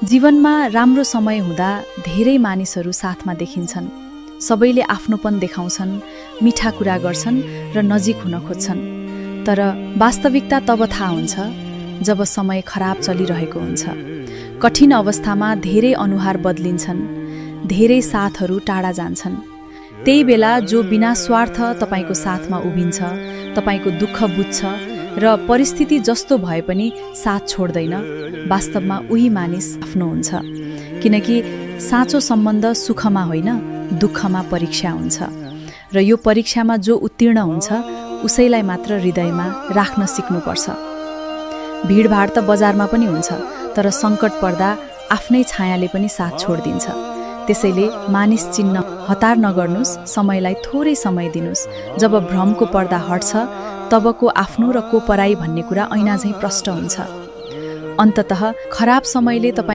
जीवनमा राम्रो समय हुँदा धेरै मानिसहरू साथमा देखिन्छन्। सबैले आफ्नोपन देखाउँछन्, मिठा कुरा गर्छन् र नजिक हुन खोज्छन्। तर वास्तविकता तब थाहा हुन्छ जब समय खराब चलिरहेको हुन्छ। कठिन अवस्थामा धेरै अनुहार बदलिन्छन्, धेरै साथहरू टाढा जान्छन्। त्यही बेला जो बिना स्वार्थ तपाईको साथमा उभिन्छ, तपाईको दुःख बुझ्छ र परिस्थिति जस्तो भए पनि साथ छोड्दैन, वास्तवमा उही मानिस आफ्नो हुन्छ। किनकि साँचो सम्बन्ध सुखमा होइन, दुःखमा परीक्षा हुन्छ। र यो परीक्षामा जो उत्तीर्ण हुन्छ उसैलाई मात्र हृदयमा राख्न सिक्नुपर्छ। भिडभाड त बजारमा पनि हुन्छ, तर सङ्कट पर्दा आफ्नै छायाले पनि साथ छोडिदिन्छ। त्यसैले मानिस चिन्न हतार नगर्नुस्, समयलाई थोरै समय दिनुस्। जब भ्रमको पर्दा हट्छ तब को आफ्नो र को पराई भन्ने कुरा ऐना झैं प्रष्ट हुन्छ। अन्ततः खराब समयले तपाईँ